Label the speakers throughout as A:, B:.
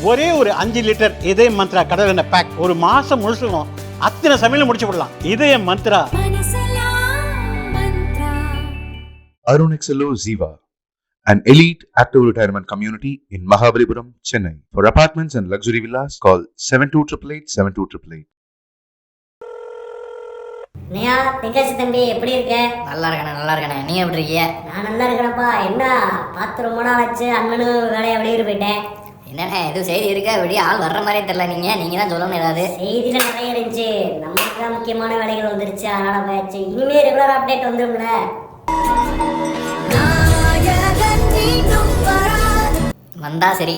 A: ஒரே ஒரு 5 லிட்டர் இதய மந்த்ரா கடல் எண்ணெய் பேக் ஒரு மாசம் முழுசுக்கும் அத்தனை சமையல முடிச்சு விடலாம். இதய Mantra.
B: Arunexalo Ziva, an elite active retirement community in Mahabalipuram, Chennai. For apartments and luxury villas, call 7288
C: நீயா திங்காசி தம்பி எப்படி இருக்க?
D: நல்லா இருக்கேண்ணே. நீ எப்படி இருக்கிய?
C: நான் நல்லா இருக்கிறப்பா. என்ன பார்த்து ரொம்ப நாள் ஆச்சு, அண்ணனும் வேலையை வெளியூர் போயிட்டேன்.
D: என்னண்ணே எதுவும் செய்தி இருக்கா? வெளியே ஆள் வர்ற மாதிரியே தெரியல. நீங்கள் தான் சொல்லணும் ஏதாவது.
C: செய்தியில் நிறைய இருந்துச்சு, நமக்கு தான் முக்கியமான வேலைகள் வந்துருச்சு, அதனால போயாச்சு. இனிமே ரெகுலர் அப்டேட் வந்துடும்ல.
D: வந்தா சரி.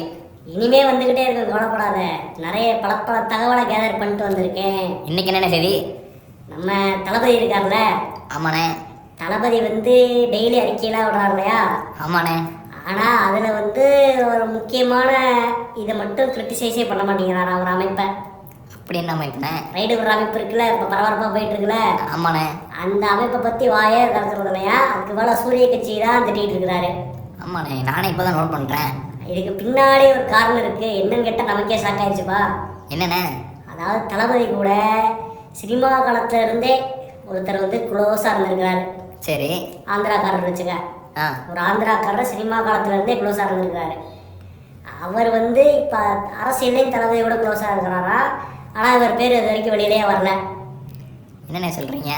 C: இனிமே வந்துக்கிட்டே இருக்கு, கவலைப்படாத. நிறைய பல தகவலை கேதர் பண்ணிட்டு வந்திருக்கேன்.
D: இன்னைக்கு என்னென்ன செய்தி?
C: நம்ம தளபதி இருக்கார்ல,
D: ஆமாண்ணே.
C: தளபதி வந்து டெய்லி அறிக்கையெல்லாம் விடுறாரு இல்லையா?
D: ஆமாண்ணே.
C: ஆனால் அதில் வந்து ஒரு முக்கியமான இதை மட்டும் கிரிட்டிசைஸே பண்ண மாட்டேங்கிறாரா ஒரு அமைப்பை.
D: அப்படி என்ன அமைப்புண்ணே?
C: ரைடு ஒரு அமைப்பு இருக்குல்ல, இப்போ பரபரப்பாக போயிட்டு இருக்குல்ல.
D: ஆமாண்ணே.
C: அந்த அமைப்பை பற்றி வாயே திறக்கிறது இல்லையா? அதுக்கு மேலே சூரிய கட்சி தான் திட்டிகிட்டு இருக்கிறாரு.
D: ஆமாண்ணே, நானே இப்போ தான் நோட் பண்ணுறேன்.
C: இதுக்கு பின்னாடி ஒரு காரணம் இருக்குது. என்னன்னு கேட்டால் நமக்கே ஷாக் ஆயிடுச்சுப்பா.
D: என்னண்ணே?
C: அதாவது தளபதி கூட சினிமா காலத்துல இருந்தே ஒருத்தர் வந்து க்ளோஸாக இருந்திருக்கிறாரு.
D: சரி.
C: ஆந்திராக்காரர் வச்சுக்க. ஒரு ஆந்திராக்காரர் சினிமா காலத்துல இருந்தே க்ளோஸாக இருந்திருக்கிறாரு. அவர் வந்து இப்போ அரசியலையும் தளபதியோட க்ளோஸாக இருக்கிறாரா. ஆனால் இவர் பேர் இது வரைக்கும் வெளியிலே வரல.
D: என்னண்ணே சொல்கிறீங்க?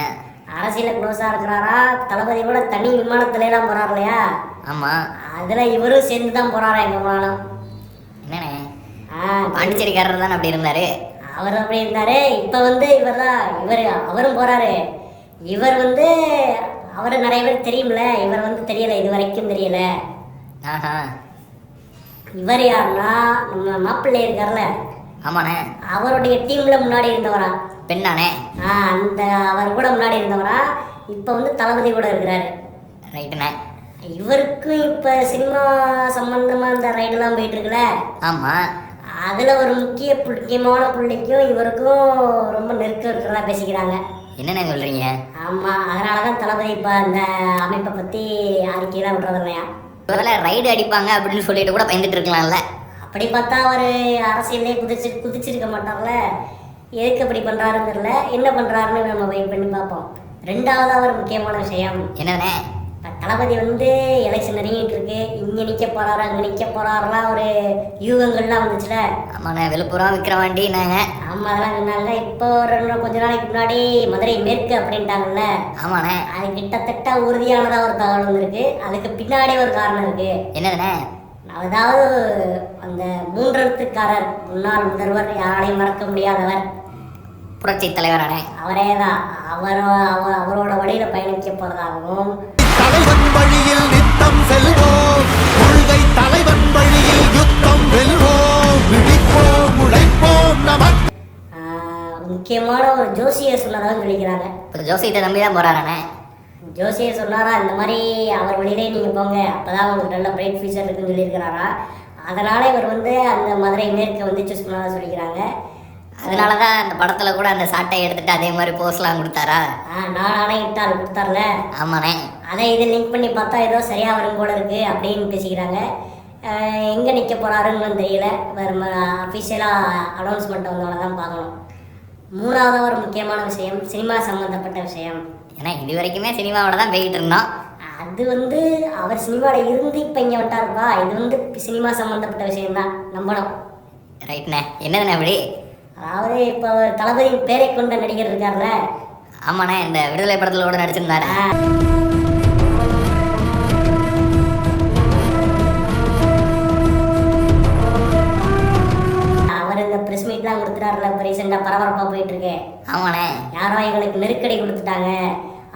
C: அரசியலில் க்ளோஸாக இருக்கிறாரா, தளபதியோட தனி விமானத்துலாம் போகிறார் இல்லையா?
D: ஆமாம்.
C: அதில் இவரும் சேர்ந்து தான் போகிறாரா எங்கே போனாலும்.
D: என்னண்ணே? பாண்டிச்சேரிக்காரர் தானே அப்படி இருந்தார்.
C: அவர் அப்படி இருந்தார். இப்போ வந்து அவரும் போகிறாரு. இவர் வந்து அவர் நிறைய பேர் தெரியும்ல, இவர் வந்து தெரியலை, இது வரைக்கும் தெரியல.
D: ஆஹா.
C: இவர் யாருன்னா நம்ம மாப்பிள்ளை இருக்கார்ல.
D: ஆமாண்ணே.
C: அவருடைய டீமில் முன்னாடி இருந்தவரா.
D: பெண்ணானே?
C: அந்த அவர் கூட முன்னாடி இருந்தவரா இப்போ வந்து தளபதி கூட இருக்கிறாரு.
D: ரைட்டுண்ணே.
C: இவருக்கும் இப்போ சினிமா சம்பந்தமாக இந்த ரைடெல்லாம் போயிட்டு இருக்குல்ல.
D: ஆமாம்.
C: அதில் ஒரு முக்கியமான புள்ளிக்கும் இவருக்கும் ரொம்ப நெருக்கம் இருக்கிறதா பேசிக்கிறாங்க.
D: என்னென்ன சொல்கிறீங்க?
C: ஆமாம், அதனால தான் தளபதி இப்போ அந்த அமைப்பை பற்றி அறிக்கையெல்லாம் விடுறது இல்லையா?
D: முதல்ல ரைடு அடிப்பாங்க அப்படின்னு சொல்லிட்டு கூட பயந்துட்டு இருக்கலாம்ல.
C: அப்படி பார்த்தா அவர் அரசியலே குதிச்சிருக்க மாட்டார்ல. எதுக்கு அப்படி பண்ணுறாருன்னு தெரியல. என்ன பண்ணுறாருன்னு நம்ம வெயிட் பண்ணி பார்ப்போம். ரெண்டாவது அவர் முக்கியமான விஷயம்
D: என்னண்ணே?
C: தளபதி வந்து எலெக்ஷன் நெருங்கிட்டு இருக்கு. இங்கே நிற்க போகிறாரு, அங்கே நிற்க போகிறாருலாம் ஒரு யூகங்கள்லாம் வந்துச்சுல.
D: ஆமாண்ணே, விழுப்புரம் விக்கிரவாண்டி நாங்கள்.
C: ஆமாம், அதெல்லாம் சொன்னாங்க. இப்போ கொஞ்ச நாளைக்கு முன்னாடி மதுரை மேற்கு அப்படின்ட்டாங்கல்ல.
D: ஆமாண்ணே.
C: அது கிட்டத்தட்ட உறுதியானதாக ஒரு தகவல் வந்திருக்கு. அதுக்கு பின்னாடி ஒரு காரணம் இருக்குது.
D: என்னதுண்ணே?
C: அதாவது அந்த மூன்றெழுத்துக்காரர் முன்னாள் முதல்வர், யாராலையும் மறக்க முடியாதவர்,
D: புரட்சி தலைவரானே
C: அவரே தான். அவரோட வழியில் பயணிக்க போகிறதாகவும்,
E: தலைவன் வழியில் நித்தம் செல்வோம், கொள்கை தலைவன் வழியில் யுத்தம் வெல்வோம், விழிப்போம் உழைப்போம் நமக்கு
C: முக்கியமான ஒரு ஜோசியர் சொன்னதாகவும் சொல்லிக்கிறாங்க.
D: இப்போ ஜோசியத்தை நம்பி தான் போகிறாரானே?
C: ஜோசியர் சொன்னாரா இந்த மாதிரி அவர் வழியிலே நீங்கள் போங்க, அப்போ தான் உங்களுக்கு நல்ல பிரைட் ஃபியூச்சர் இருக்குன்னு சொல்லியிருக்கிறாரா. அதனால் இவர் வந்து அந்த மதுரை மேற்கை வந்து சூஸ் பண்ணாதான் சொல்லிக்கிறாங்க.
D: அதனால தான் அந்த படத்தில் கூட அந்த சாட்டையை எடுத்துகிட்டு அதே மாதிரி போஸ்லாம் கொடுத்தாரா?
C: நானே இட்டால் கொடுத்தார்ல.
D: ஆமாண்ணே.
C: அதை இதை லிங்க் பண்ணி பார்த்தா ஏதோ சரியாக வரும் போல இருக்குது அப்படின்னு பேசிக்கிறாங்க. எங்கே நிற்க போகிறாருன்னு தெரியல. வேறு அஃபிஷியலாக அனௌன்ஸ்மெண்ட் வந்தோட தான் பார்க்கணும். மூணாவது ஒரு முக்கியமான விஷயம், சினிமா சம்மந்தப்பட்ட விஷயம்.
D: ஏன்னா இது வரைக்குமே சினிமாவோட தான் போய்கிட்டு இருந்தோம்.
C: அது வந்து அவர் சினிமாவில் இருந்து இப்போ இங்கே விட்டாருப்பா. இது வந்து சினிமா சம்மந்தப்பட்ட விஷயம்தான், நம்பணும்.
D: ரைட்ண்ணே. என்னதுண்ணே அப்படி?
C: அதாவது இப்போ தளபதி பேரை கொண்ட நடிகர் இருக்கார்ல.
D: ஆமாண்ணே, இந்த விடுதலை படத்தில் கூட நடிச்சிருந்தாரு.
C: அவர் இந்த ப்ரெஸ் மீட்லாம் கொடுத்துட்டாருல, இப்போ ரீசெண்டாக பரபரப்பாக போயிட்டு இருக்கு.
D: ஆமாண்ணே.
C: யாரோ எங்களுக்கு நெருக்கடி கொடுத்துட்டாங்க,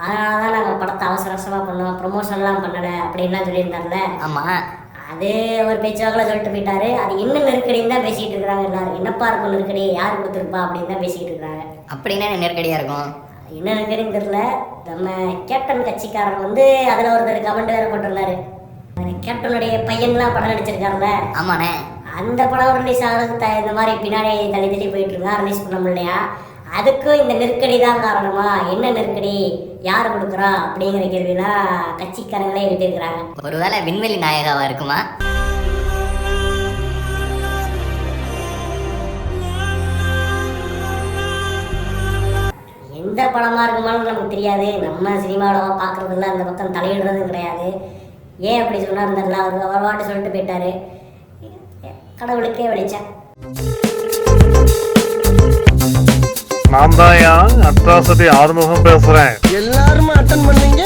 C: அதனால தான் நாங்கள் படத்தை அவசரமாக பண்ணோம், ப்ரொமோஷன்லாம் பண்ணலை அப்படின்லாம் சொல்லியிருந்தார்ல.
D: ஆமாம்.
C: அது ஒரு பேச்சுவாக்கில் சொல்லிட்டு போயிட்டாரு. அது என்ன நெருக்கடின்னு தான் பேசிக்கிட்டு இருக்கிறாங்க எல்லாரும். என்னப்பா இருக்கும் நெருக்கடி, யார் கொடுத்துருப்பா அப்படின்னு தான் பேசிக்கிட்டு இருக்கிறாங்க.
D: அப்படின்னா நெருக்கடியாக இருக்கும்.
C: என்ன நெருக்கடின்னு தெரியல. நம்ம கேப்டன் கட்சிக்காரர் வந்து அதில் ஒருத்தர் கமெண்ட் வேறு போட்டிருந்தாரு. கேப்டனுடைய பையன்லாம் படம் நடிச்சிருக்காருல்ல.
D: ஆமாண்ணே.
C: அந்த படம் ரிலீஸ் ஆகிறதுக்கு இந்த மாதிரி பின்னாடி தள்ளி போயிட்டு இருக்கா, ரிலீஸ் பண்ண முடியலையா. அதுக்கும் இந்த நெருக்கடி தான் காரணமா, என்ன நெருக்கடி, யார் கொடுக்குறா அப்படிங்கிற கேள்விலாம் கட்சிக்காரங்களே எழுதியிருக்கிறாங்க.
D: ஒருவேளை விண்வெளி நாயகாவா இருக்குமா?
C: படமாக இருக்குமான்னு நமக்கு தெரியாது. நம்ம சினிமாவில் பார்க்குறதில்ல, அந்த பக்கம் தலையிடுறதும் கிடையாது. ஏன் அப்படி சொன்னார் தெரியல. அவர் வாட்டு சொல்லிட்டு போயிட்டாரு. கடவுளுக்கே வெளிச்சேன்.
F: நான் தான் அட்ராசிட்டி ஆறுமுகம் பேசுறேன்.
E: எல்லாரும் அட்டன் பண்ணீங்க.